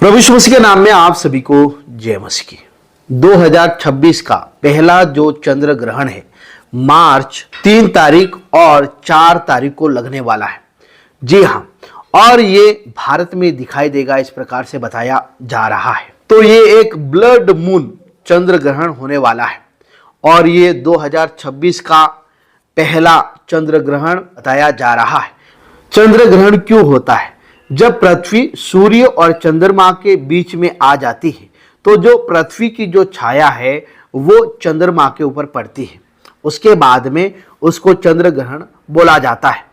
प्रभु यीशु मसीह के नाम में आप सभी को जय मसीह की। 2026 का पहला जो चंद्र ग्रहण है मार्च 3 तारीख और 4 तारीख को लगने वाला है। जी हाँ, और ये भारत में दिखाई देगा, इस प्रकार से बताया जा रहा है। तो ये एक ब्लड मून चंद्र ग्रहण होने वाला है और ये 2026 का पहला चंद्र ग्रहण बताया जा रहा है। चंद्र ग्रहण क्यों होता है? जब पृथ्वी सूर्य और चंद्रमा के बीच में आ जाती है तो जो पृथ्वी की जो छाया है वो चंद्रमा के ऊपर पड़ती है, उसके बाद में उसको चंद्र ग्रहण बोला जाता है।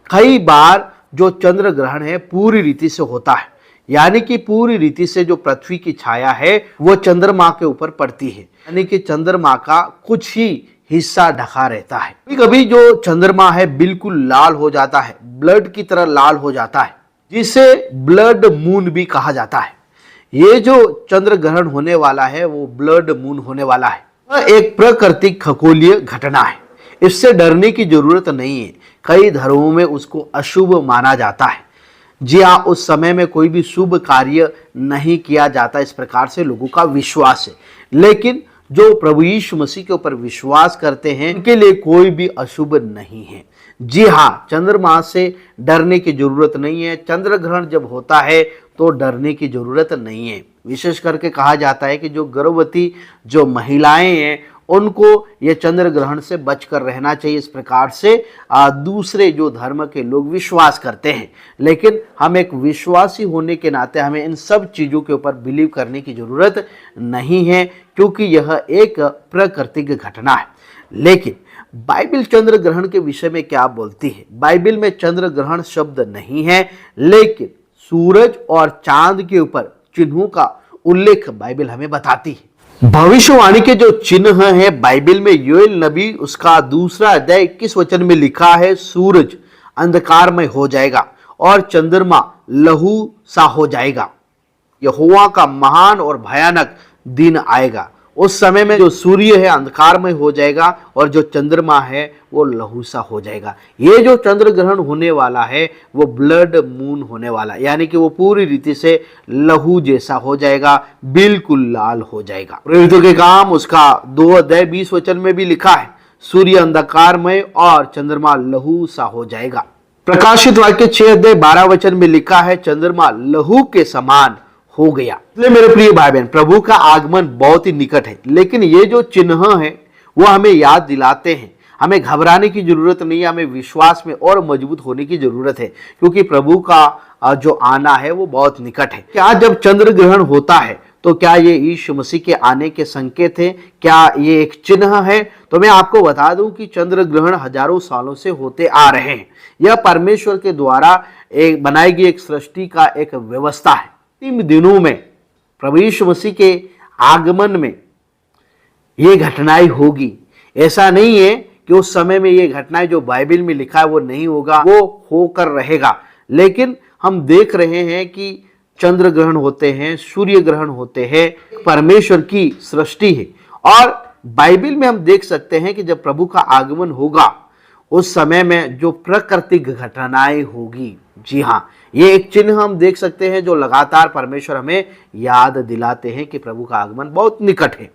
कई बार जो चंद्र ग्रहण है पूरी रीति से होता है, यानी कि पूरी रीति से जो पृथ्वी की छाया है वो चंद्रमा के ऊपर पड़ती है, यानी कि चंद्रमा का कुछ ही हिस्सा ढका रहता है। कभी जो चंद्रमा है बिल्कुल लाल हो जाता है, ब्लड की तरह लाल हो जाता है, जिसे ब्लड मून भी कहा जाता है। ये जो चंद्र ग्रहण होने वाला है वो ब्लड मून होने वाला है। वह एक प्राकृतिक खगोलीय घटना है, इससे डरने की जरूरत नहीं है। कई धर्मों में उसको अशुभ माना जाता है। जी हाँ, उस समय में कोई भी शुभ कार्य नहीं किया जाता, इस प्रकार से लोगों का विश्वास है। लेकिन जो प्रभु यीशु मसीह के ऊपर विश्वास करते हैं उनके लिए कोई भी अशुभ नहीं है। जी हाँ, चंद्रमा से डरने की जरूरत नहीं है। चंद्र ग्रहण जब होता है तो डरने की जरूरत नहीं है। विशेष करके कहा जाता है कि जो गर्भवती जो महिलाएं हैं उनको ये चंद्र ग्रहण से बचकर रहना चाहिए। इस प्रकार से दूसरे जो धर्म के लोग विश्वास करते हैं, लेकिन हम एक विश्वासी होने के नाते हमें इन सब चीज़ों के ऊपर बिलीव करने की ज़रूरत नहीं है, क्योंकि यह एक प्राकृतिक घटना है। लेकिन बाइबल चंद्र ग्रहण के विषय में क्या बोलती है? बाइबल में चंद्र ग्रहण शब्द नहीं है, लेकिन सूरज और चांद के ऊपर चिन्हों का उल्लेख बाइबल हमें बताती है। भविष्यवाणी के जो चिन्ह है बाइबल में, योएल नबी उसका 2 अध्याय 21 वचन में लिखा है, सूरज अंधकारमय हो जाएगा और चंद्रमा लहू सा हो जाएगा। यहोवा का महान और भयानक दिन आएगा। उस समय में जो सूर्य है अंधकारमय हो जाएगा और जो चंद्रमा है वो लहू सा हो जाएगा। ये जो चंद्र ग्रहण होने वाला है वो ब्लड मून होने वाला, यानी कि वो पूरी रीति से लहू जैसा हो जाएगा, बिल्कुल लाल हो जाएगा। प्रेरितों के काम उसका 2 अध्याय 20 वचन में भी लिखा है, सूर्य अंधकारमय और चंद्रमा लहू सा हो जाएगा। प्रकाशित वाक्य 6 अध्याय 12 वचन में लिखा है, चंद्रमा लहू के समान हो गया। इसलिए मेरे प्रिय भाई बहन, प्रभु का आगमन बहुत ही निकट है। लेकिन ये जो चिन्ह है वो हमें याद दिलाते हैं, हमें घबराने की जरूरत नहीं है, हमें विश्वास में और मजबूत होने की जरूरत है, क्योंकि प्रभु का जो आना है वो बहुत निकट है। क्या जब चंद्र ग्रहण होता है तो क्या ये यीशु मसीह के आने के संकेत है? क्या ये एक चिन्ह है? तो मैं आपको बता दूं कि चंद्र ग्रहण हजारों सालों से होते आ रहे हैं। यह परमेश्वर के द्वारा एक बनाई गई एक सृष्टि का एक व्यवस्था है। 3 दिनों में प्रभु यीशु मसीह के आगमन में ये घटनाएं होगी। ऐसा नहीं है कि उस समय में ये घटनाएं जो बाइबल में लिखा है वो नहीं होगा, वो होकर रहेगा। लेकिन हम देख रहे हैं कि चंद्र ग्रहण होते हैं, सूर्य ग्रहण होते हैं, परमेश्वर की सृष्टि है। और बाइबल में हम देख सकते हैं कि जब प्रभु का आगमन होगा उस समय में जो प्राकृतिक घटनाएं होगी। जी हाँ, ये एक चिन्ह हम देख सकते हैं जो लगातार परमेश्वर हमें याद दिलाते हैं कि प्रभु का आगमन बहुत निकट है।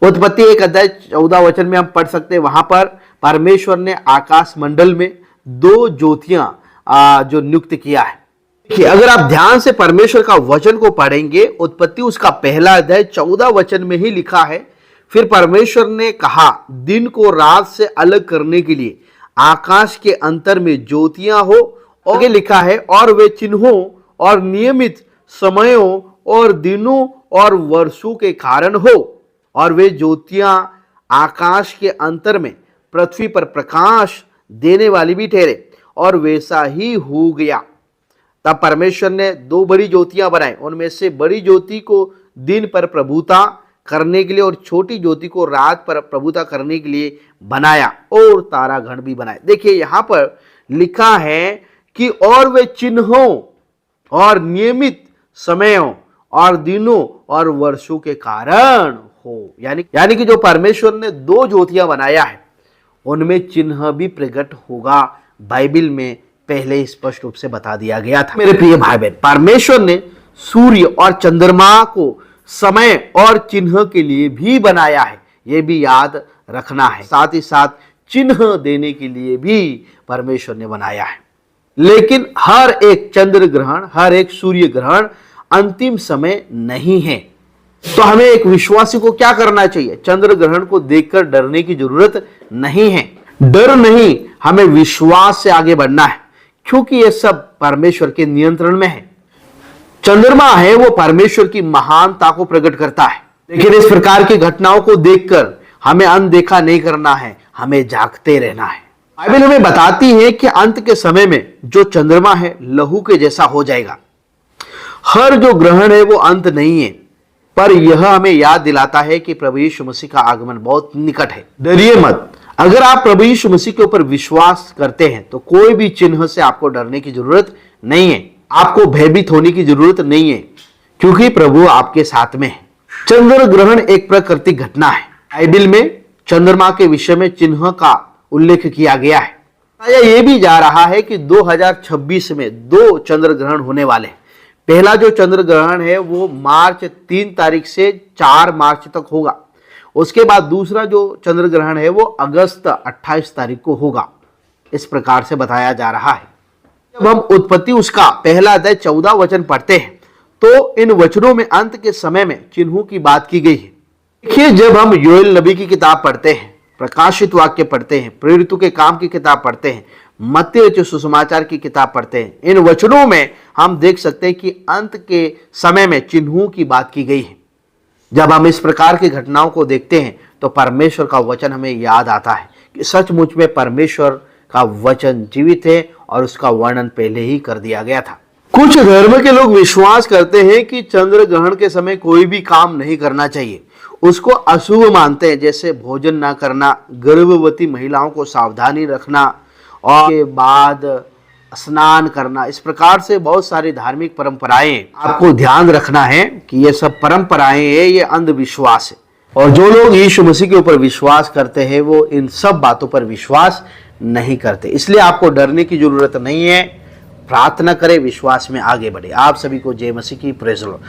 उत्पत्ति 1 अध्याय 14 वचन में हम पढ़ सकते हैं, वहां पर परमेश्वर ने आकाश मंडल में 2 ज्योतियां जो नियुक्त किया है। कि अगर आप ध्यान से परमेश्वर का वचन को पढ़ेंगे, उत्पत्ति उसका 1 अध्याय 14 वचन में ही लिखा है, फिर परमेश्वर ने कहा दिन को रात से अलग करने के लिए आकाश के अंतर में ज्योतियां हो। आगे लिखा है, और वे चिन्हों और नियमित समयों और दिनों और वर्षों के कारण हो, और वे ज्योतियां आकाश के अंतर में पृथ्वी पर प्रकाश देने वाली भी ठहरे, और वैसा ही हो गया। तब परमेश्वर ने 2 बड़ी ज्योतियां बनाई, उनमें से बड़ी ज्योति को दिन पर प्रभुता करने के लिए और छोटी ज्योति को रात पर प्रभुता करने के लिए बनाया, और तारागण भी बनाए। देखिए यहाँ पर लिखा है कि और वे चिन्हों और नियमित समयों और दिनों और वर्षों के कारण हो, यानी कि जो परमेश्वर ने 2 ज्योतियां बनाया है उनमें चिन्ह भी प्रकट होगा। बाइबल में पहले स्पष्ट रूप से बता दिया गया था। मेरे प्रिय भाई बहन, परमेश्वर ने सूर्य और चंद्रमा को समय और चिन्ह के लिए भी बनाया है, यह भी याद रखना है। साथ ही साथ चिन्ह देने के लिए भी परमेश्वर ने बनाया है। लेकिन हर एक चंद्र ग्रहण, हर एक सूर्य ग्रहण अंतिम समय नहीं है। तो हमें एक विश्वासी को क्या करना चाहिए? चंद्र ग्रहण को देखकर डरने की जरूरत नहीं है। डर नहीं, हमें विश्वास से आगे बढ़ना है, क्योंकि यह सब परमेश्वर के नियंत्रण में है। चंद्रमा है वो परमेश्वर की महानता को प्रकट करता है। लेकिन इस प्रकार की घटनाओं को देखकर हमें अनदेखा नहीं करना है, हमें जागते रहना है। बाइबल हमें बताती है कि अंत के समय में जो चंद्रमा है लहू के जैसा हो जाएगा। हर जो ग्रहण है वो अंत नहीं है, पर यह हमें याद दिलाता है कि प्रभु यीशु मसीह का आगमन बहुत निकट है। डरिए मत। अगर आप प्रभु यीशु मसीह के ऊपर विश्वास करते हैं तो कोई भी चिन्ह से आपको डरने की जरूरत नहीं है, आपको भयभीत होने की जरूरत नहीं है, क्योंकि प्रभु आपके साथ में है। चंद्र ग्रहण एक प्राकृतिक घटना है। बाइबल में चंद्रमा के विषय में चिन्ह का उल्लेख किया गया है। यह भी जा रहा है कि 2026 में 2 चंद्र ग्रहण होने वाले हैं। पहला जो चंद्र ग्रहण है वो मार्च 3 तारीख से 4 मार्च तक होगा। उसके बाद दूसरा जो चंद्र ग्रहण है वो अगस्त 28 तारीख को होगा। इस प्रकार से बताया जा रहा है। जब हम उत्पत्ति उसका पहला अध्याय 14 वचन पढ़ते हैं तो इन वचनों में अंत के समय में चिन्हों की बात की गई है। देखिए, जब हम योएल नबी की किताब पढ़ते हैं, प्रकाशित वाक्य पढ़ते हैं, प्रेरितों के काम की किताब पढ़ते हैं, मत्ती रचित सुसमाचार की किताब पढ़ते हैं, इन वचनों में हम देख सकते हैं कि अंत के समय में चिन्हों की बात की गई है। जब हम इस प्रकार की घटनाओं को देखते हैं तो परमेश्वर का वचन हमें याद आता है कि सचमुच में परमेश्वर का वचन जीवित है और उसका वर्णन पहले ही कर दिया गया था। कुछ धर्म के लोग विश्वास करते हैं कि चंद्र ग्रहण के समय कोई भी काम नहीं करना चाहिए, उसको अशुभ मानते हैं, जैसे भोजन ना करना, गर्भवती महिलाओं को सावधानी रखना और के बाद स्नान करना। इस प्रकार से बहुत सारी धार्मिक परंपराएं, आपको ध्यान रखना है कि ये सब परंपराएं हैं, ये अंधविश्वास है। और जो लोग यीशु मसीह के ऊपर विश्वास करते हैं वो इन सब बातों पर विश्वास नहीं करते। इसलिए आपको डरने की जरूरत नहीं है। प्रार्थना करें, विश्वास में आगे बढ़े। आप सभी को जय मसीह की प्रेज़ लो।